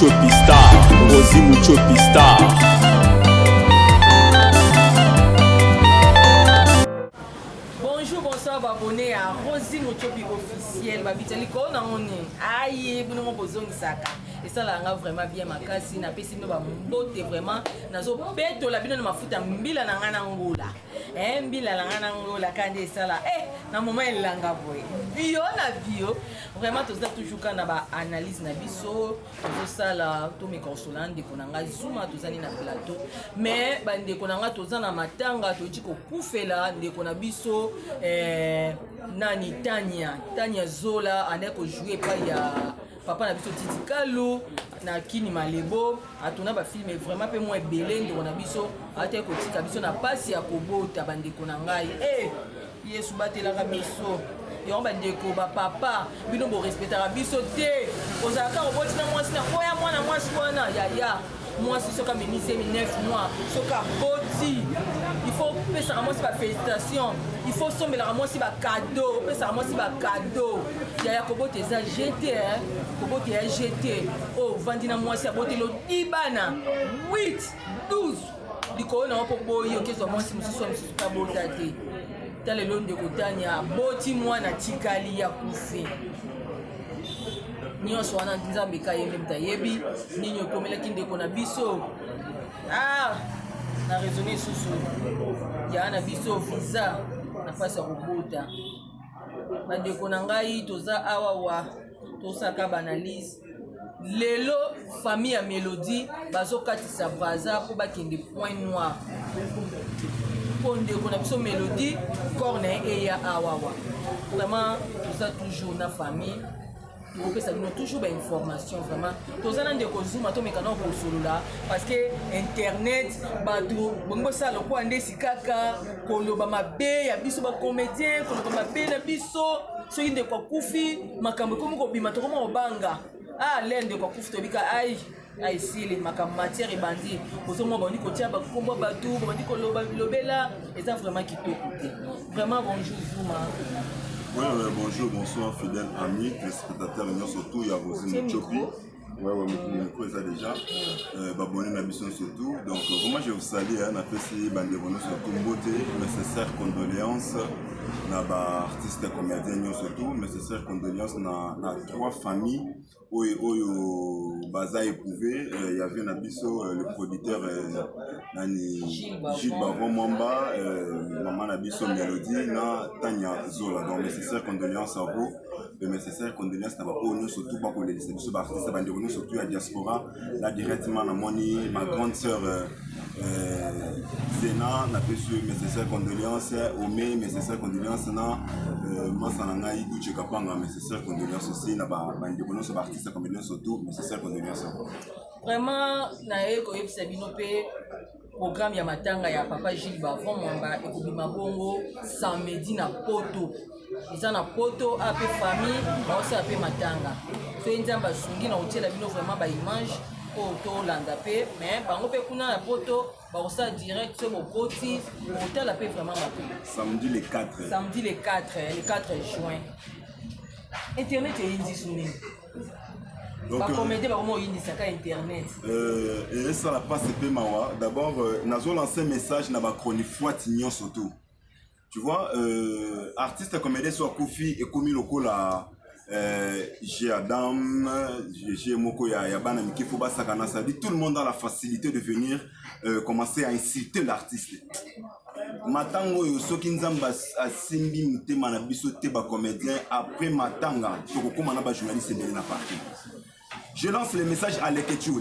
Muchopi Star, Rosie Muchopi Star. Bonjour, bonsoir, abonnés à Rosie Muchopi officiel. Babitali kona ngoni. Aïe, vous nous posons saka. Et ça là, vraiment bien makasi. Na pesi no ba mbote vraiment. Nazo beto la bino na mafuta mbila na ngana ngola. Mbila na ngana ngola kande ça là. Na moment elanga boy. Bio na bio. Vraiment tout ça toujours kana ba analyse na biso. Tout ça là, tout me consolant de konanga zuma tout ça ni na plateau. Mais bande konanga tout ça na matanga to diko kufela de kona biso nani Tania Zola aneko jouer pa ya papa na biso Titi Kalu na Kini Malebo atuna ba film vraiment pe moi belé ndo na biso ate ko tika biso na pasi ya kobota bandeko na ngai yesu batela ka biso yo bandeko ba papa bino bo respectera biso te ozaka oboti na mwasi na koya mwana mwasi wana ya moi c'est ce qui m'a mis 9 mois ce qu'a boti il faut penser à moi c'est pas félicitation il faut sommer à moi c'est pas cadeau penser à moi c'est pas cadeau il y a kobo tes jeté kobo tes jeté oh vendina moi c'est boté lo ibana 8 12 diko na po boy OK so moi c'est mususu pas botate tale lo ndeko tania boti moi na tikali ya kufi nyonso wana nzambe kayembe mtayebi ninyo komelaki ndeko na biso na raisonner susu ya na biso visa na pasi ya kobota bandeko na ngai toza awa wa tosaka banalise lelo famille ya Mélodie bazokatisa baza po bakende point noir po ndeko na biso Mélodie corps na eya awa wa vraiment toza toujours na famille ça nous toujours des informations vraiment tous les de consommer to mekana ko solola parce que internet bato bongo ça le ko ande sikaka ko loba mabe ya biso ba comédien ko loba mabe na biso so inde kwa kufi makambo ko ko bima to ko banga lende kwa kufi to bika ai sile makambo matière ebandi ozomo bandi ko tia ba kombo bato bandi ko loba lobela et ça vraiment qui te vraiment bonjour Zuma. Oui, bonjour, bonsoir, fidèles amis, téléspectateurs, surtout, il y a Rosie Muchopi. Ouais, mon micro est ça déjà. Babonné na mission surtout. Donc, moi je vous salue, on a fait ces bandes surtout beauté, nécessaire condoléances, na ba artiste comédien surtout, nécessaire condoléances na 3 familles où baza éprouvé. Il y avait Nabiso, le producteur Gilles Bavon Mwamba, maman Nabiso Mélodie, na Tania Zola. Donc, nécessaire condoléances à vous. Nécessaire condoléances na ba nous surtout pas pour les artistes bandes surtout à diaspora. Là directement na moni ma grande sœur Zena n'a pas su nécessaire condoléances Omé nécessaire condoléances na Masananga Ibuche Kapanga nécessaire condoléances aussi na ba bandes sur artistes comme nous surtout nécessaire condoléances. Vraiment na eko yebisa bino pe programme ya matanga ya papa Gilles Bavon Mwamba ekobima bongo samedi na poto ils na poto ape famille aussi ape matanga so nzamba sungi na hôtel bino vraiment ba image poto landa pe mais bango pe kuna na poto ba osa direct so bokoti hôtel ape vraiment ma samedi le 4 juin internet est indi suni donc comédie ba comment indi saka internet et ça la passe pe mawa d'abord nazo lancer message na ba chronique fois tignon surtout. Tu vois, artiste comédien soit Kofi et Komi Lokola, j'ai Adam, j'ai Moko Yabana, Miki Foba Sakana, ça dit tout le monde a la facilité de venir commencer à insulter l'artiste. Matango yo soki nzamba asimbi mutema na biso te ba comédien après matanga tokokoma na ba journaliste de na parti. Je lance le message à Lekechu,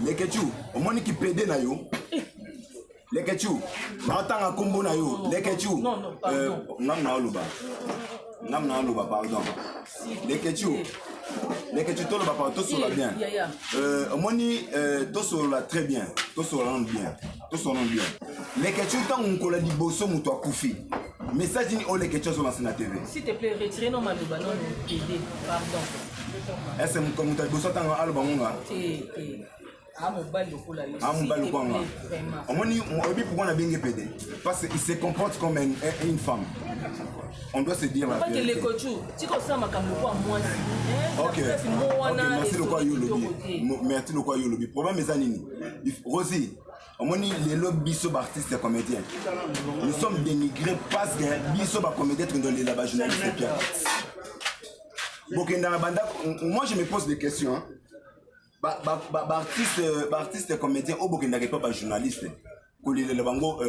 au moins qui pédé na yo. Lekechu, matanga kombo na yo, Lekechu. Non, pardon. Nam na oluba, pardon. Lekechu tolo ba pardon, to sola bien. Omoni to sola très bien, to sola bien. Lekechu tant on kola di boso muto akufi. Message ni o Lekechu sur la TV. S'il te plaît, retirez non maluba non PD, pardon. Est-ce que muto muto boso tant aluba munga? Parce qu'il se comporte comme une femme. on doit se dire la vérité. vérité. Ok, merci le quoi Yolobi. Merci le quoi Yolobi. Problème est anini. Rosie, on dit les lobbies sont artistes et comédiens. Nous sommes dénigrés parce que les comédiens sont dans les là-bas journalistes et pierres. Moi je me pose des questions. Hein. Artiste et comédien, au Burkina Faso pas journaliste. Quand les bango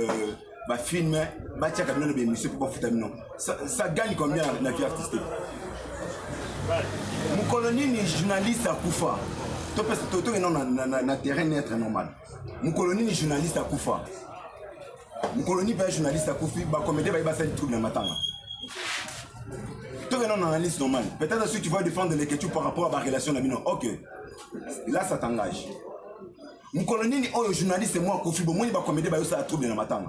film, ça gagne combien la vie artistique? Mon colonie ni journaliste à Koufa. Toto est na terrain net normal. Mon colonie ni journaliste à Koufa. Mon colonie pas journaliste à Koufi, bah comédien va faire des trucs le matin. Toi non analyse normale. Peut-être que tu vas défendre les questions par rapport à ma relation avec nous. Ok. Là ça t'engage. Mon colonie ni oh journaliste moi Koufi, bon moi il va comédien va faire des trucs le matin.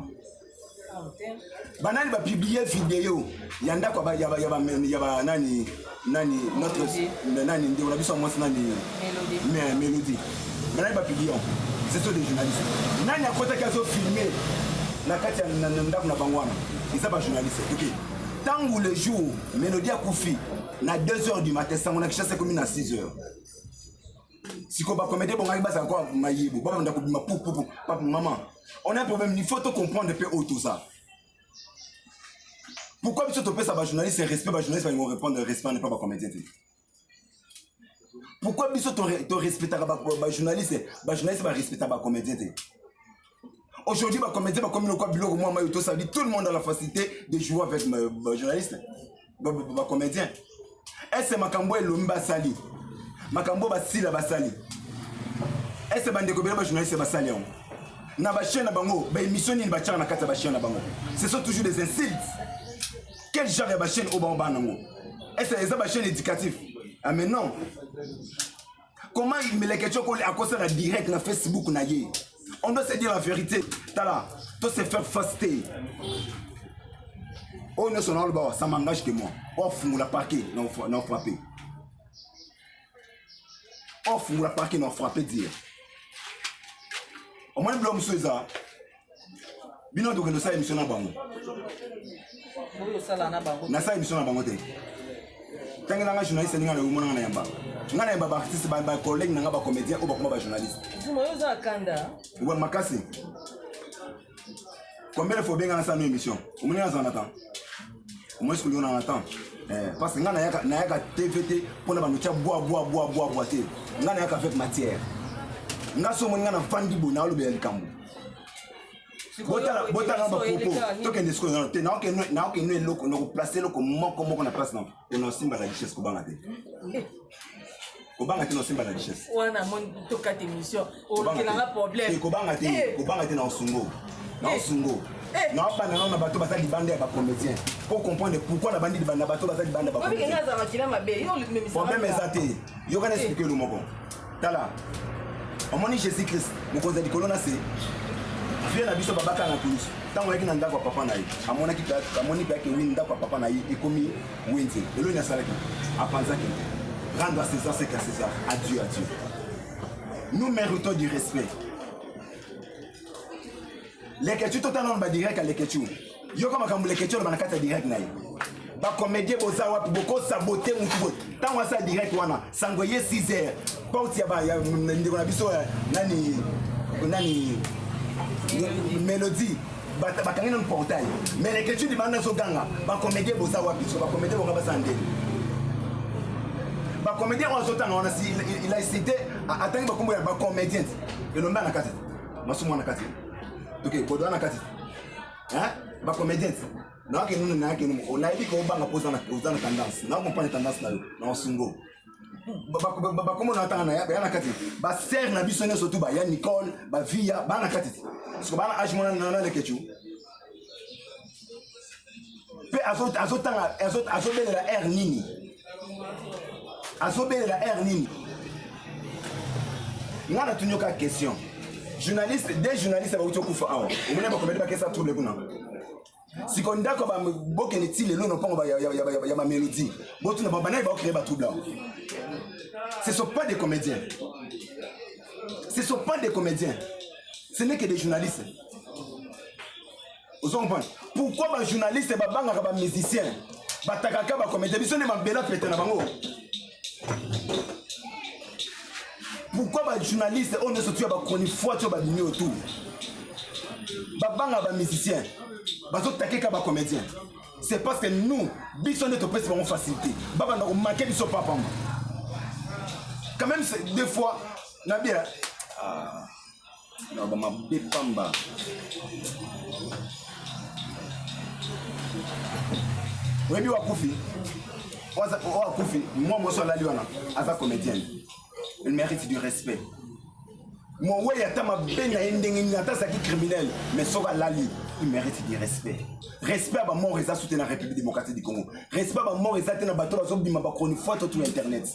Banani va publier vidéo. Yanda quoi yaba nani notre nani ndio la biso moi nani mélodie. Banani va publier. C'est ça des journalistes. Nani a côté qui a filmé na kati na ndako na bangwana. Ils sont pas journalistes. OK. Tant où le jour mélodie a Koufi na 2h du matin ça on a chassé comme à 6h. Si on va commettre bon arrive ça encore mayibo. Baba ndako bima pou papa maman. On a un problème, il faut te comprendre un peu tout ça. Pourquoi tu te ça journaliste et respect journaliste ils vont répondre respect n'est pas comédien. Pourquoi tu te respecter journaliste va respecter comédien. Aujourd'hui ba comédien ba comme le quoi bilo moi tout ça dit tout le monde a la facilité de jouer avec journaliste ba comédien. Est-ce makambo elomba sali. Makambo ba sila ba sali. Est-ce bande ko ba journaliste ba sali. Na ba chaîne na bango ba émission ni ba tchana na kata ba chaîne na bango. Ce sont toujours des insultes. Quel genre de chaîne au bamba nango? Est-ce que c'est chaîne éducative? Ah mais non. Comment il me les questions à cause de la direct na Facebook na yé? On doit se dire la vérité. Tala, toi se faire faster. Oh non son alba, ça m'engage que moi. Off nous la parquet, non frappé. Off nous la parquet, non frappé dire. Au moins blom souza. Bino donc nous ça émission na bango. Na ça émission na bango te. Tangi nanga journaliste ninga le umona na yamba. Nga na yamba artiste ba collègue nanga ba comédien ou ba kuma ba journaliste. Zumoyo za kanda. Ou makasi. Combien de fois bien dans sa émission? Au moins en attend. Au moins ce que l'on en attend. Parce que nga na yaka TVT pour na ba nucha bois te. Nga na yaka avec matière. Nga so mo nga na fandi bo na lo be likambo. Bota na ba popo. Toke ndisco na te na ke no eloko no placer loko moko na place na. On simba la richesse ko banga te. Ko banga te no simba la richesse. Wana mon toka te mission. O kelanga problème. Ko banga te na osungo. Na osungo. Na pa na bato ba sali bande ba comédien. Pour comprendre pourquoi la bande ba bato ba sali bande ba comédien. Obi kenga za makila mabe. Yo le même ça. Problème ezate. Yo kana expliquer le moko. Tala. Omoni Jésus Christ. Mo koza di kolona c'est viens na biso babaka na police. Tant on est dans ndako papa na yi. Amona ki amoni ba ke win ndako papa na yi ekomi wenze. Elo nya salaki. Apanza ki. Rendre à César ce qu'à César. Adieu. Nous méritons du respect. Les questions totalement ba direct à les questions. Yo comme quand les questions ba nakata direct na yi. Ba comédien boza wa boko saboter mutubo. Tant on ça direct wana. Sangoye 6h. Pauti ya ba ya ndiko na biso nani mélodie bakangé dans le portail mais les questions de banda zoganga ba comédien boza wa biso ba comédien bonga basande ba comédien on zotanga on a si il a cité attendre ba kombo ya ba comédien et le mbana kati masumo na kati OK bodo na kati hein ba comédien na ke nous on a dit ko banga posa na tendance na on prend tendance na osungo ba comment on attend na ya na kati ba ser na biso ne surtout ba ya Nicole ba via ba na kati parce que ba na age mona na le kechu pe azobele la air nini ngana tunyoka question des journalistes ba utokufa awa umene ba komedi ba kesa trouble kuna sikonda ko ba bokene ti lelo no pongo ba ya ma mélodie botu na ba na ba créer ba trouble. Ce ne sont pas des comédiens. Ce n'est que des journalistes. Vous comprenez? Pourquoi les journalistes et les musiciens, les comédiens, ils sont des pétés dans bango? Pourquoi les journalistes, on est sorti à la fois tu vas venir autour? Les musiciens, les comédiens. C'est parce que nous, bisons notre presse pour facilité. Baba n'a manqué de son papa. Quand même, des fois, Nabia. Ah, non, bah, ma bépamba. Oui, bien, Koufi. Moi, je suis là, je suis comédienne. Elle mérite du respect. Moi, oui, il y a un criminel, mais ça va l'ali. Il mérite du respect. Respect à mort et ça soutient la République démocratique du Congo. Respect à mort et ça tient la bateau à zombi ma chronique photo sur internet.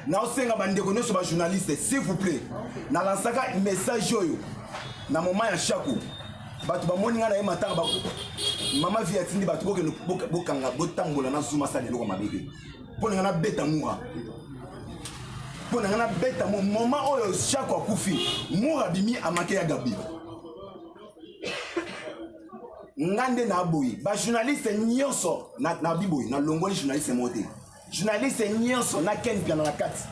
Na osenga bandeko no sur journaliste s'il vous plaît. Na lansaka message yo. Na moment ya chaque bato ba moninga na matanga ba mama vie atindi bato bokanga botambola na zuma sa lelo ma bébé. Pona na beta moura. Pona na beta moment oyo chaque akufi moura bimi amake ya gabi. Ngande na boyi ba journaliste nyonso na biboyi na longoli journaliste monté journaliste nyonso na ken bien dans la carte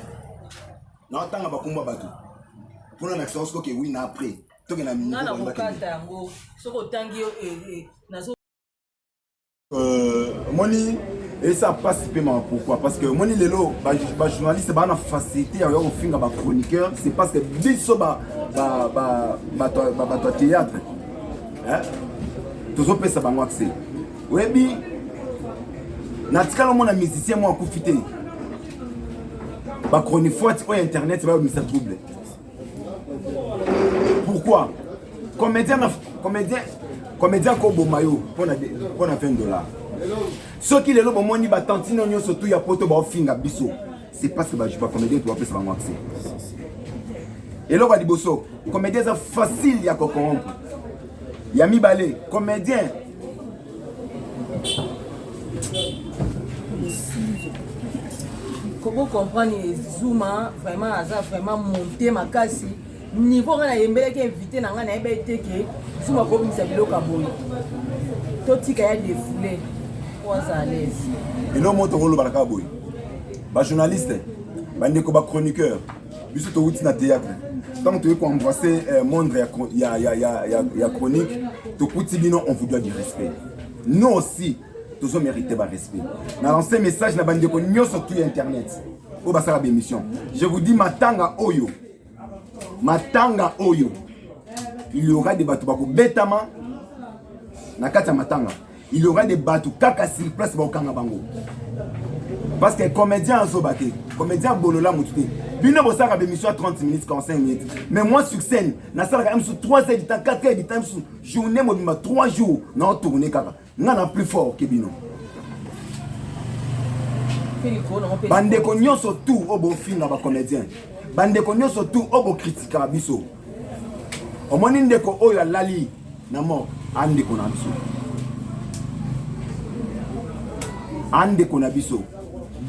na tanga ba kumba bato pour na action ko ke oui na après to ke na minute na kokata yango soko tangi nazo moni et ça passe paiement pourquoi parce que moni lelo ba journaliste ba na facilité ya ko finga ba chroniqueur c'est parce que biso ba théâtre hein toujours pesa bango accès webi natikala mona musicien moi akufite ba chronique forte au internet va me ça trouble pourquoi comédien ko bomayo pour na $20 ceux qui les lobo moni ba tantino nyo surtout ya poto ba finga biso c'est parce que ba comédien tu vas pesa bango accès et là ba diboso comédien ça facile ya ko corrompre. Yami Balé, comédien. Comment comprendre Zuma vraiment ça vraiment monter ma casse niveau quand il y a qui invité na ngana été que Zuma ko bisa biloko boy. Toti ka ya défilé pour à l'aise. Et non moto rolo baraka boy. Ba journaliste, ba ndeko ba chroniqueur. Biso to wuti na théâtre. Tant que tu veux embrasser monde il y a chronique, to bino on vous doit du respect. Nous aussi, tous on mérite le respect. Dans l'ancien message na bande ko nyo sur tout internet. Au basara émission. Je vous dis matanga oyo. Il y aura des bateaux bako betama na kata matanga. Il y aura des bateaux kaka sur place ba okanga bango. Parce que comédien Zobate, comédien Bolola Moutouté, bino bosaka émission à 30 minutes, 45 minutes. Mais moi sur scène, na sala quand même sur 3 heures du temps, 4 heures du temps, sur journée mobima 3 jours, na tourner kaka. Ngana plus fort que bino. Bande ko nyonso tout au bon film ba comédien. Bande ko nyonso tout au bon critique biso. O moni ndeko oyo lali na mort, ande ko na biso. Ande ko na biso.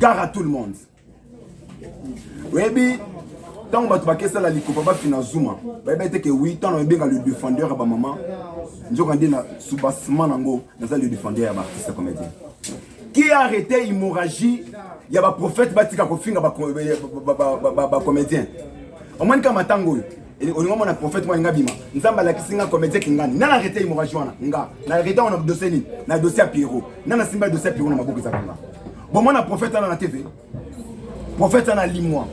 Gare à tout le monde. Oui, tant que tu vas faire la lico, papa finit Zuma. Que oui, tant que le défendeur à ma maman, je vais dire sous-bassement dans le défendeur à l'artiste comédien. Qui a arrêté l'hémorragie? Il y a un prophète qui a fait un comédien. Au moins, quand matango, on a un prophète qui a fait un comédien qui a arrêté l'hémorragie. On a arrêté un dossier, un dossier à Pierrot. On a un dossier à Pierrot. Bon, moi, je suis prophète dans la TV. Prophète dans la limois.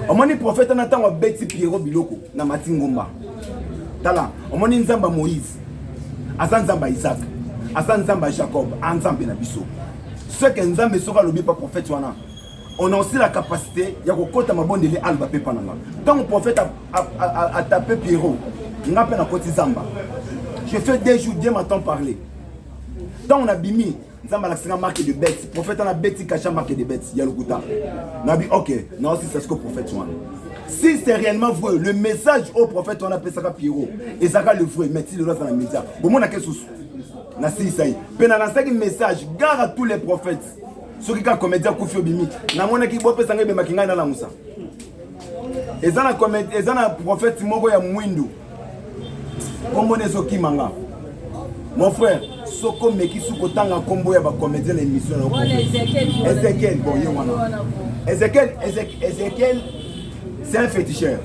On m'a dit prophète dans la temps où Betty Pierrot Biloko, dans Matingomba. Tala, on m'a dit Nzamba Moïse, Azan Nzamba Isaac, Azan Nzamba Jacob, Nzamba Nabiso. Ceux qui Nzamba sera le pas prophète, on a aussi la capacité, il y a un côté ma bonne de l'alba pépananga. Quand le prophète a tapé Pierrot, il n'a pas de Zamba. Je fais des jours, Dieu m'entend parler. Quand on a bimi, Nzamba la marqué de bêtes. Prophète a bêti caché marqué de bêtes. Il y a le kouta. Nabi ok. Non si c'est ce que le prophète soit. Si c'est réellement vrai, le message au prophète on appelle ça Pierrot. Et ça le vrai. Mais si le reste dans les médias. Bon moi on a quelque chose. Na si ça y. Pendant la cinquième message, gare à tous les prophètes. Ceux qui ont comédien Koufi Obimi. Na mona ki bope sangé be makinga na la musa. Et ça na comédien, et ça na prophète moko ya mwindu. Kombo ne soki manga. Mon frère, soko meki suko tanga kombo ya ba comédien l'émission. Ezekiel, bon yo wana. Ezekiel, c'est un féticheur.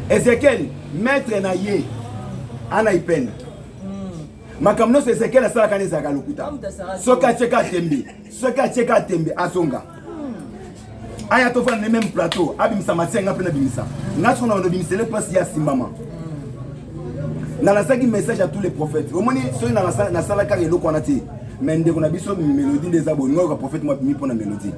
Ezekiel, maître na ye, ana ipen. Makamno c'est Ezekiel asala kanisa kalukuta. Soka cheka tembe, azonga. Aya tofa le même plateau, abimisa matenga pena bimisa. Ngaso na bimisa le place ya simbama. Na la saki message à tous les prophètes. Au moins ceux na sala ka eloko na ti. Mais ndeko na biso mélodie des abonnés, ngo prophète moi mi pona mélodie.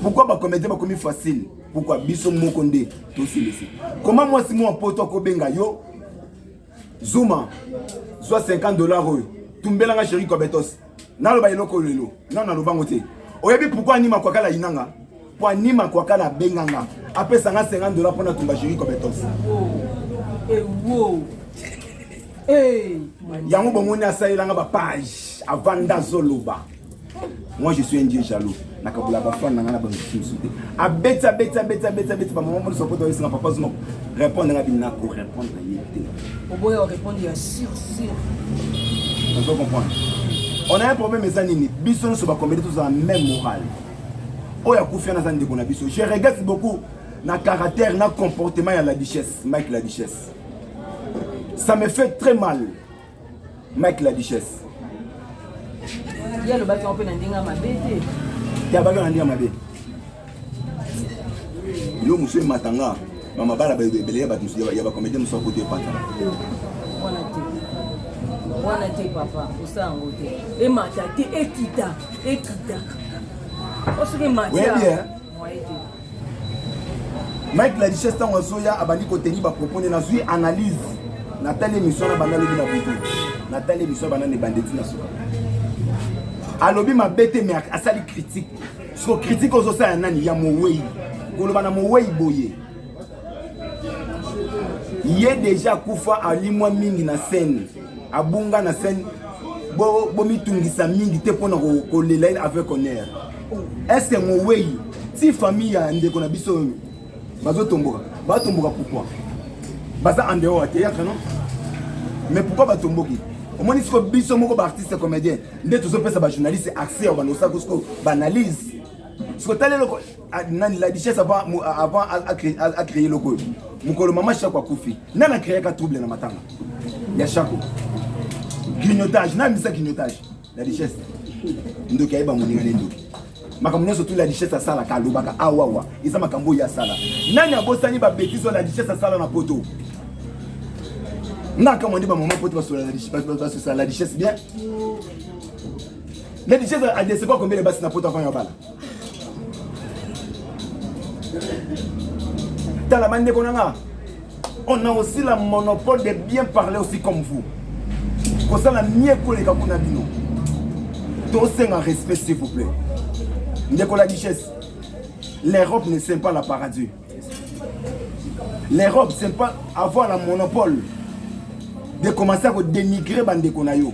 Pourquoi ba comédien ba commis facile? Pourquoi biso moko nde to se laisser? Comment moi si moi poto ko benga yo Zuma soit $50 tumbela nga chéri kobetos. Na lo ba eloko lelo. Non na lo bango te. Oyebi pourquoi anima kwa kala inanga? Pour anima kwa kala benganga. Après ça nga $50 pour na tumba chéri kobetos. Eh wow. Eh. Yango bomoni asailanga ba page avant d'azoloba. Moi je suis un dieu jaloux. Nakabula ba fan nanga na ba msuté. A beta ba maman mo sopoto isi na papa zuma. Répondre na bina ko répondre yété. Oboya répondre ya sur. On peut comprendre. On a un problème mais ça nini. Biso so ba comédie tous en même morale. Oya kufia na zandi ko na biso. Je regrette beaucoup na caractère, na comportement ya la duchesse, Mike la duchesse. Ça me fait très mal. Mike la duchesse. Il y a le bac en peine à ma bête. Il y a bac en peine à ma bête. Yo monsieur Matanga, maman bala belé ba monsieur ya ba comédien nous côté pata. Wana te papa, osa ngote. E matate ekita. Osuke matia. Oui bien. Mike la duchesse tant ozoya abandi ko teni ba proposer na zui analyse. Nathalie émission na bana lobi na butu. Nathalie émission bana ne banditi na suka. Alobi ma bête mais asali critique. So critique ozo sa nani ya mowei. Koloba na mowei boye. Yé déjà kufa ali mwa mingi na scène. Abunga na scène. Bo mitungisa mingi te pona ko lela avec honneur. Est-ce que mowei si famille ya ndeko na biso bazo tomboka. Ba tomboka pourquoi? Baza en dehors à théâtre non? Mais pourquoi ba tomboki? Au moins si biso moko ba artiste comédien, ndé tous pesa ba journaliste accès au banosa ko banalise. Ce que talé loko la duchesse avant à créer le code. Mukolo mama chako kufi. Nana créer ka trouble na matanga. Ya chako. Grignotage, na misa grignotage. La duchesse. Ndoki aiba moninga ndoki. Makambo surtout la duchesse à sala kalobaka awawa. Isa makambo ya sala. Nani abosani ba bêtise la duchesse à sala na poto. Na comment dit maman poto sur la duchesse bien. La duchesse a des quoi combien de basse na poto avant ya bala. Dans la manière qu'on a, on a aussi le monopole de bien parler aussi comme vous. Pour ça, la mieux que les Kabuna Bino. Tous un respect, s'il vous plaît. Ndeko la duchesse, l'Europe ne sait pas la paradis. L'Europe ne sait pas avoir le monopole de commencer à dénigrer Bandeko Nayo.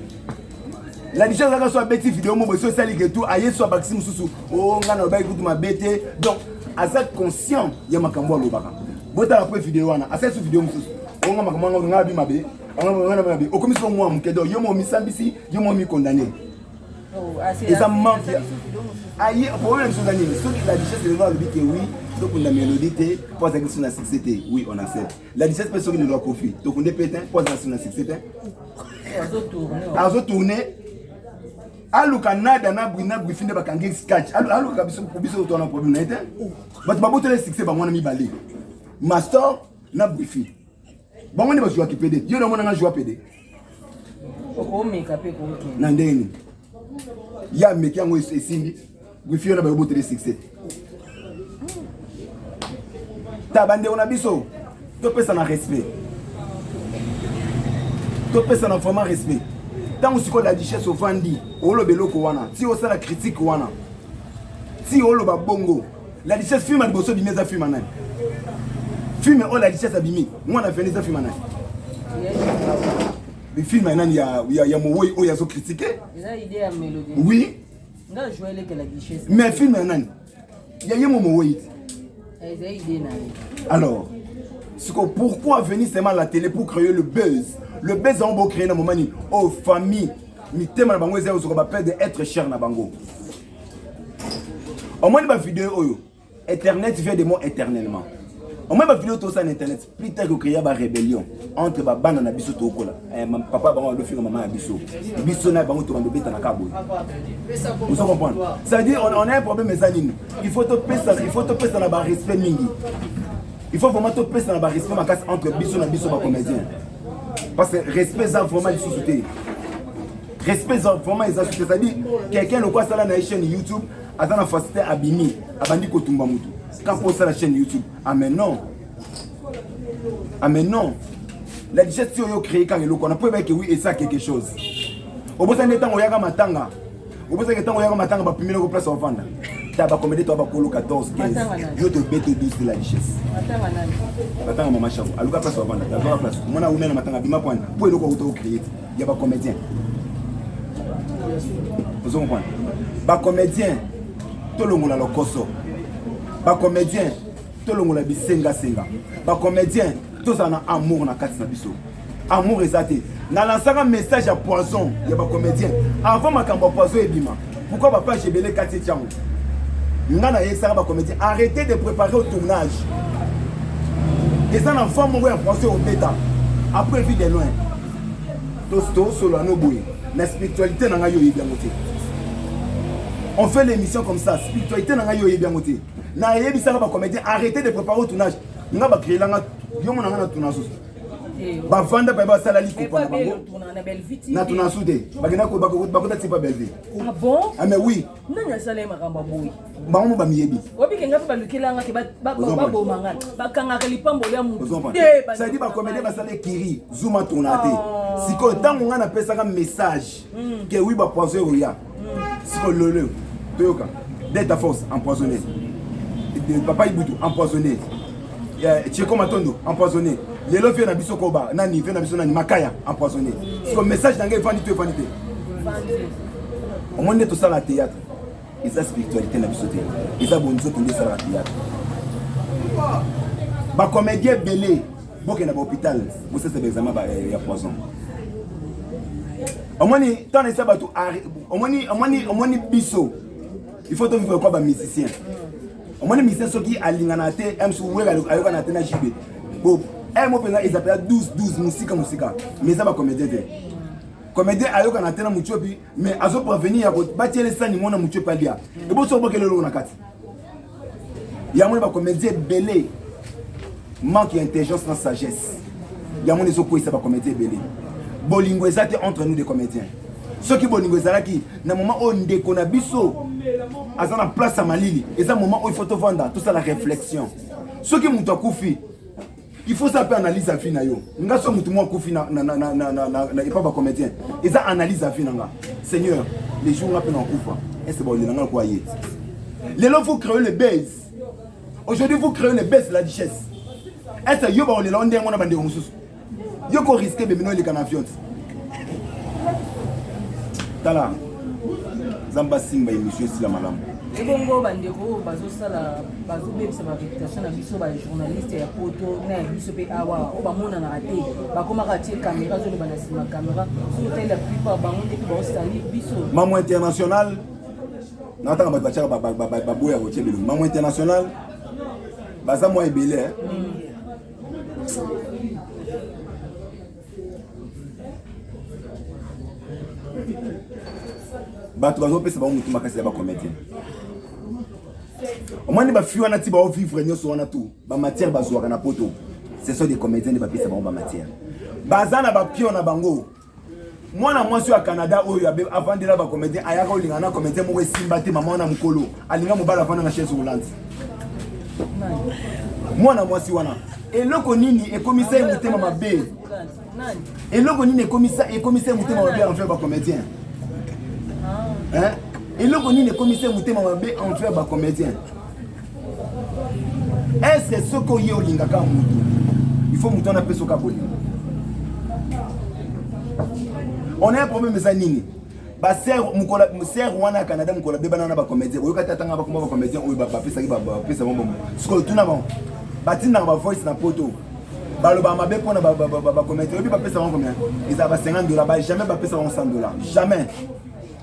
La duchesse a soit bête vidéo, moi, je suis que tout, aïe, soit Baxim Soussou, oh, on a ma bête. Donc, à cette conscient, il y a ma cambo à l'obaka. Bota la première vidéo, à cette vidéo, on a ma cambo à l'obaka. Au commission, moi, mon cadeau, yo mon misambisi, yo mon mi condamné. Et ça manque. Aïe, problème sur l'année. Ceux qui la duchesse de voir le dit que oui, donc on a mélodité, pose la question de la succès. Oui, on accepte. La duchesse personne qui ne doit profiter. Donc on est pétain, pose la question de la succès. Azo tourner. Alu Canada na brina brifinde ba kangi sketch. Alu kabiso biso to na problème na été. But ba boto le succès ba mona mi balé. Master na brifi. Ba mona ba jouer ki PD. Yo na mona nga jouer PD. Oko me kapé ko. Na ndeni. Ya meki yango esindi. Brifi na ba boto le succès. Ta bande on a biso. To pesa na respect. To pesa na vraiment respect. Tant que la duchesse au Fandi, on le beloko wana. Si on la critique wana. Si on le bongo, la duchesse filme le bosso du mesa filme nan. Filme la duchesse abimi. Moi on a fait les films nan. Le film nan il y a mo o ya so critiquer. Il a idée à mélodie. Oui. Nga jouer les que la duchesse. Mais film nan il y a mo it. Il a idée nan. Alors, Pourquoi venir seulement à la télé pour créer le buzz? Le buzz on va créer dans moment oh famille, mi thème na bango ezali zo ba perdre être cher na bango. Au moins ma vidéo oyo, Internet vient de moi éternellement. Au moins ma vidéo tout ça sur internet, plus tard que créer ba rébellion entre ba bana na biso to kola. Papa bango do finga maman na biso. Biso na bango to beta na kabo. Vous comprenez? Ça veut dire on a un problème mais anine. Il faut te pesa na ba respect mingi. Il faut vraiment te pesa na ba respect ma casse entre biso na biso ba comédien. Parce que respect ça vraiment il sous-souté. Respect ça vraiment ils sous-souté, c'est-à-dire quelqu'un le quoi ça là na chaîne YouTube, azana facilité abimi, abandi ko tumba mutu. Quand on ça la chaîne YouTube, ah mais non. Ah mais non. La gestion yo créé quand on a prouvé que oui et ça quelque chose. Au bout d'un temps on yaga matanga. Au bout d'un temps on yaga matanga ba primero ko place au vendre. Ta ba comédie toi ba kolo 14 15. Yo te bête 12 de la richesse. Matanga mama chavo. Aluka place au vendre. Ta ba place. Mona unena matanga bima point. Pour eloko auto créer. Ya ba comédien. Vous comprenez? Ba comédien tout le monde a le koso. Ba comédien tout le monde a bisenga senga. Ba comédien tout ça na amour na kati na biso. Amour ezate. Na lansaka message à poison ya ba comédien. Avant makambo poison ebima. Pourquoi ba pas jebele kati tiango? Ngana yesaka ba comédien arrêtez de préparer au tournage. Et ça na femme moi en français au bêta. Après vu de loin. Tosto solo no boy. La spiritualité na ngayo yebia moté. On fait l'émission comme ça, spiritualité na ngayo yebia moté. Na yebisa ba comédien arrêtez de préparer au tournage. Nga ba créer langa yo mona na tournage. Ba vanda ba salali ko pa bango. Na tournage soudé. Ba gena ko ba ko ta tipa belle. Ah bon? Ah mais oui. Nanya salé makamba boy. Ba mo ba miyebi. Obi kenga pa lukela nga ke ba bomanga. Ba kanga ke lipambo ya mutu. Ça dit ba comédien ba salé kiri, zuma tournate. Siko tango nga na pesa ka message que oui ba poison ya. Siko lolo. Toyoka. D'être force empoisonné. Papa Ibutu empoisonné. Tcheko Matondo empoisonné. Lelo vient na biso koba, nani vient na biso nani makaya empoisonné. Siko message nanga vanité vanité. Au moins tout ça la théâtre. Et ça spiritualité na biso té. Et ça bonzo tondé ça la théâtre. Ba comédien belé, boke na hôpital, vous c'est des examens ya poison. Au moins tant ça bato au moins biso. Il faut te vivre quoi ba musicien. Au moins musicien ceux qui alingana té aime souwer ayoka na té na jibé. Bon, moi penza ils appellent 12 musique. Mais ça ba comédien té. Comédien ayoka na té na muchopi mais azo prévenir ya batiele sani mona muchopi alia. Et bon so bokele lo na kati. Ya moi ba comédien belé. Manque d'intelligence sans sagesse. Ya mon ezoko ça ba comédien belé. Bolingo ezate entre nous des comédiens. Ceux qui bolingo ezalaki na moment où ndeko na biso azana place à malili, et ça moment où il faut te vendre tout ça la réflexion. Ceux qui mutu akufi il faut ça peut analyse à fin na yo. Nga so mutu mo akufi na pas ba comédien. Et ça analyse à fin nga. Seigneur, les jours là pe na kufa. Est-ce bon nga quoi yé. Les lots vous créer le buzz. Aujourd'hui vous créez le buzz la richesse. Est-ce que yo ba on le onde ngona bande mususu. Yo ko risquer de mener les canavions. Tala. Zamba simba émission si la malam. Et bongo bandeko bazo sala bazo bebisa ba réputation na biso ba journaliste ya poto na biso pe awa o ba mona na raté ba koma raté caméra zo le bana sima caméra sur la plupart ba monde ki ba stali biso. Maman international. Nata ba bacha ba boya ko tshebelo. Maman international. Baza mo ebele. Bato bazo pesa ba mutu makasi ya ba comédien. Au moins ba fiwa na ti ba vivre nyoso wana tout. Ba matière bazwa na poto. Ce sont des comédiens de ba pesa ba matière. Bazana ba pio na bango. Mwana mwasi wa Canada oyo avant de la ba comédien ayaka olinga na comédien mo simba te mama na mukolo. Alinga mobala vana na chaise roulante. Mwana mwasi wana. Eloko nini e commissaire mutema mabe. Eloko nini e commissaire mutema mabe en fait ba comédien. Hein? Et le connu les commissaires mouté mabé en fait ba comédien. Est-ce que ce qu'on y a au lingaka moutou? Il faut mouton appeler ce kaboli. On a un problème mais nini. Ba serre mukola serre wana Canada mukola be banana ba comédien. Oyoka tatanga ba comédien oyo ba pesa ba pesa bon. Ce que tout na bon. Batina ba voice na poto. baloba mabe pour na comédien obi ba pesa combien ils a $50 jamais ba pesa $100 jamais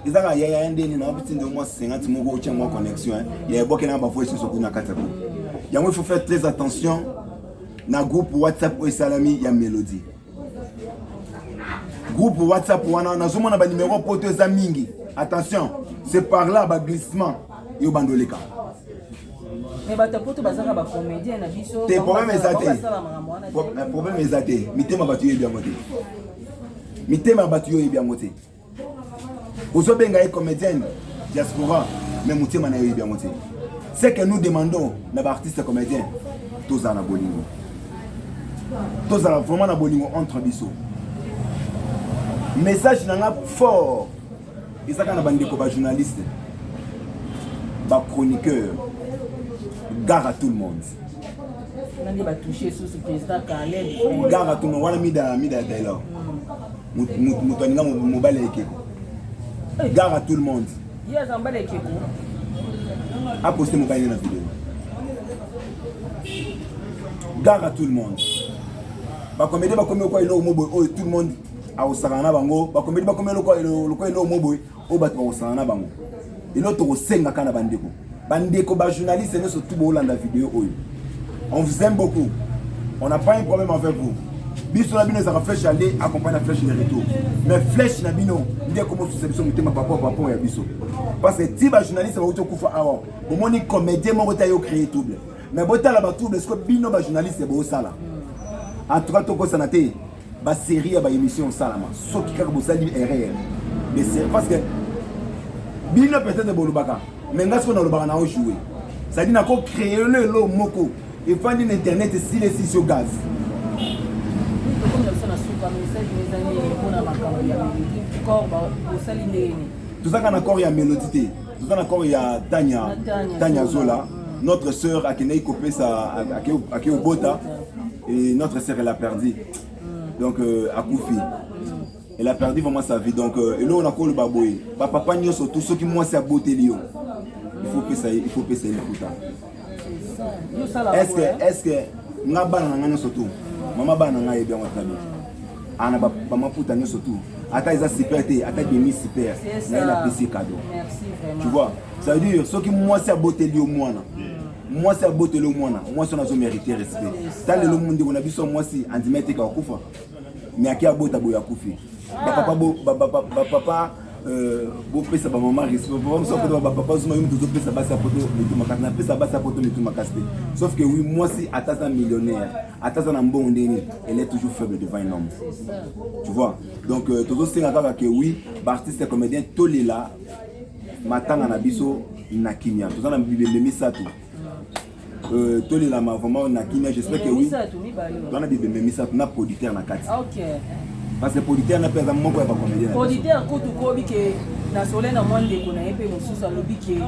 ils a ya ndeni na petit de moi 50 moko tient moi connexion il y a beaucoup na ba fois sur kuna katako il faut faire très attention na groupe WhatsApp ou salami ya Mélodie groupe WhatsApp wana na zoma na ba numéro poto za mingi attention c'est par là ba glissement yo bandoleka mais batapoto bazaka ba comédien na biso tes problèmes ezate mitema batu yo bien moté mitema batu yo bien moté ozo benga e comédienne diaspora mais mutema na yo bien moté c'est que nous demandons na ba artiste comédien toza na bolingo toza vraiment na bolingo entre biso message nanga fort ezaka na bandeko ba journaliste ba chroniqueur gare à tout le monde. Gare à tout le monde. Voilà mida Taylor. Moutoninga mobile ekeko. Gare à tout le monde. A posté mobile dans la vidéo. Gare à tout le monde. Ba comédie ba comédie quoi ilo moboy oh tout le monde a osarana bango. Ba comédie ba comédie lo quoi ilo moboy oh ba to osarana bango. Ilo to senga kana bandeko. Bandeko ba journaliste ne surtout bolanda vidéo oyo. On vous aime beaucoup. On n'a pas un problème avec vous. Biso na bino za flèche aller accompagner la flèche de retour. Mais flèche na bino ndé comment sous cette mutema papa ya biso. Parce que ti ba journaliste ba uto kufa awa. Bo moni comédien mo bota yo créer trouble. Mais bota la ba trouble est-ce que bino ba journaliste bo sala. En tout cas to ko sanate ba série ba émission salama. So ki ka bo sali erreur. Mais c'est parce que bino peut-être bolubaka. Mais ngas ko na lobaka na o jouer. Ça dit na ko créer le lo moko. Il faut une internet si les sur gaz. Tout ça qu'on a encore il y a Mélodie. Tout ça encore il y a Tania Zola. Notre sœur Akenei Kopé ça Akeo Bota et notre sœur elle a perdu. Donc à Koufi. Elle a perdu vraiment sa vie. Donc et là on a encore le baboy. Papa nyo surtout ceux qui moi c'est à beauté lio. Il faut que ça le fouta. Est-ce que nga bana ngana surtout mama bana nga yebia watabi ana ba maputa nyo surtout ata isa super té ata demi super na la PC cadeau. Merci vraiment. Tu vois ça veut dire ceux qui moi c'est à beauté lio mwana moi c'est à beauté lio mwana moi ça n'a jamais mérité respect tal le monde on a biso moi si antimètre ka kufa mais akia bota boya kufi papa bo pesa ba maman respect bon ça peut ba papa zuma yum toujours pesa basa poto metu makasi na pesa basa poto metu makasi sauf que oui moi si atasa millionnaire atasa na mbongo ndeni elle est toujours faible devant un homme tu vois donc toujours c'est ngaka que oui artiste comédien tolela matanga na biso na kimia tozana bibembe misatu tolela ma vraiment na kimia j'espère que oui dans na bibembe misatu na producteur na kati OK. Parce que producteur n'a pas un mot pour pas comédien. Producteur quand tu crois que na soleil na monde ko na épée mususu alobi ke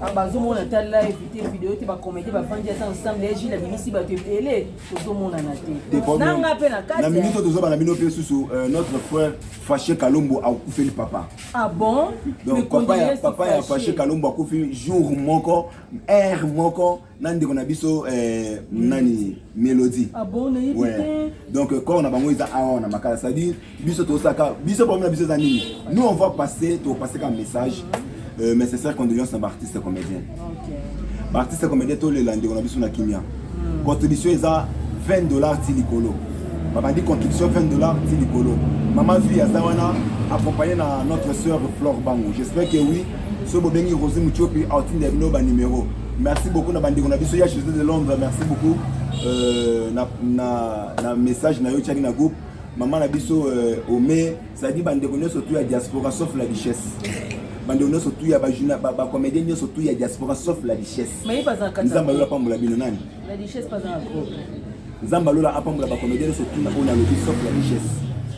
abazo mona ta live vidéo te ba comédie ba fandi ensemble les gilles la bimisi ba te télé to mona na te. Nanga pe na kati. Na minute to zo ba na bino pe susu notre frère Fâché Kalombo a coupé le papa. Ah bon? Donc papa a Fâché Kalombo a coupé jour moko air moko nandi ko na biso nani Mélodie. Ah bon na yibite. Ouais. Donc quand on a bango isa a na makala ça dit biso to saka biso pour na biso za nini. Nous on va passer comme message mais c'est ça condoléances à l'artiste comédien. OK. L'artiste comédien tout le lundi on a biso na kimia. Contribution est à $20 tilikolo. Papa dit contribution $20 tilikolo. Maman vie à Zawana accompagné na notre sœur Flore Bango. J'espère que oui. Ce bobengi Rosé Muchopi outing de nos numéro. Merci beaucoup na bandi on a biso ya chez de Londres. Merci beaucoup na message na yo chali na groupe. Maman na biso au mai ça dit bande connaît surtout la diaspora sauf la richesse. Bande connaît surtout ya ba comédien surtout ya diaspora sauf la richesse. Mais pas en Canada. Nzamba lola pambola bino nani? La richesse pas en groupe. Nzamba lola apambola ba comédien surtout na on a le sauf la richesse.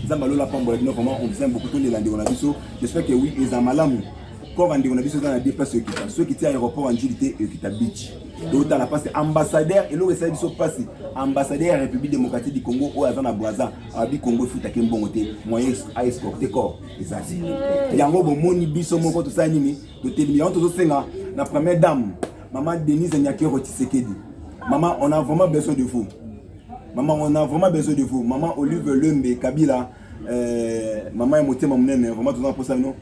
Nzamba lola pambola bino vraiment on vous aime beaucoup tous les landais on a biso. J'espère que oui les amalamu. Quand on a biso dans la déplace ceux qui étaient à l'aéroport en Djibouti et qui étaient beach. Donc on a passé ambassadeur et l'autre c'est biso passé ambassadeur République démocratique du Congo au Azana Boaza a bi Congo futa kembongote moyen à escorter corps ezali. Yango bo moni biso moko to sa nini to telemi on to senga na première dame maman Denise Nyakero Tshisekedi. Maman on a vraiment besoin de vous. Maman, on a vraiment besoin de vous. Maman Olive Lembe, Kabila, maman Emoté Mamounen, vraiment tout le temps pour ça, non?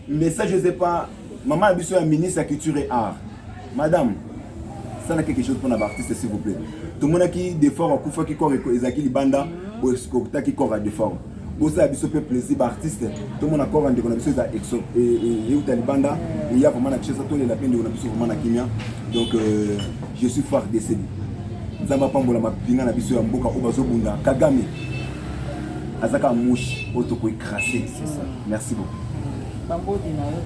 Mais ça, je ne sais pas. Maman a besoin de ministre de la Culture et Art. Madame, ça n'a quelque chose pour les artistes, s'il vous plaît. Tout le monde qui défend, qui corps Ezaki Libanda, ou qui corps à défendre. Aussi, il y a plaisir artiste. Tout le monde a corps en déconnexion et où Libanda, il y a vraiment la chose à tous les lapins de vraiment la Kimia. Donc, je suis fort décédé. Zamba Pambola m'a pinga na biso ya mboka obazo bunda Kagame azaka mouche otoko écrasé. C'est ça. Merci beaucoup.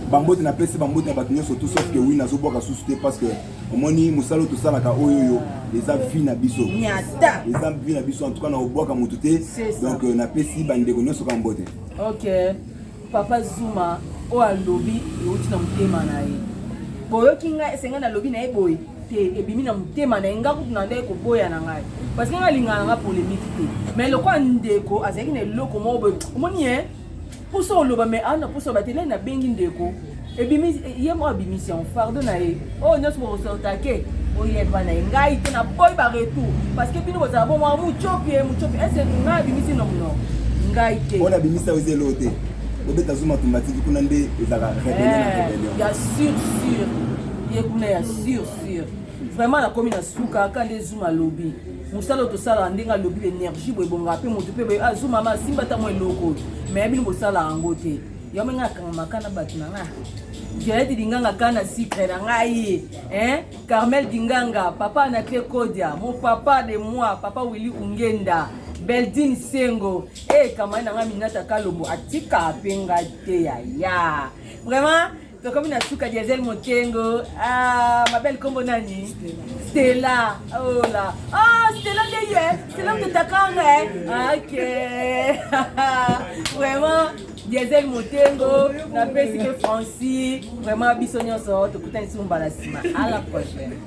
Bambote na pesi bambote na bakinyo surtout sauf que oui nazo boka sous parce que omoni musalo to sala ka oyoyo les avis na biso. Nyata. Les avis na biso en tout cas na oboka mututé. Donc na pesi bandeko nyoso ka mbote. OK. Papa Zuma o alobi e uti na mutema na ye. Boyo kinga senga na lobi na e boy. Ebimi na mutema na nga kutu na ndeko koboya na ngai parce que nga lingana nga polémique te mais le quoi ndeko azaki na eloko mo omoni pour ça loba mais ana pour ça batele na bengi ndeko ebimi ye mo abimisi en fardeau na ye oh nyos mo sortake o ye bana ngai te na boy ba retour parce que bino boza bon mo chopi est-ce nga abimisi non ngai te on abimisa oze lote obeta Zuma tumbativi kuna nde ezaka rebellion ya sûr ya sûr vraiment la commune suka quand les Zuma lobby musalo to sala ndenga lobby l'énergie bo bonga pe mutu pe Zuma ma simba ta mo loko mais bino sala angote yo menga makana batu na nga Jerete dinganga kana secret na ngai Carmel dinganga papa na clé Kodia mon papa de moi papa Willy Ungenda Beldine Sengo kama na nga minata kalombo atika penga te ya vraiment donc comme na suka diesel motengo ma belle combo nani Stella oh là Stella de takanga OK vraiment diesel motengo na pesi que Francis vraiment bisonyo so to kutani sumba la sima à la prochaine.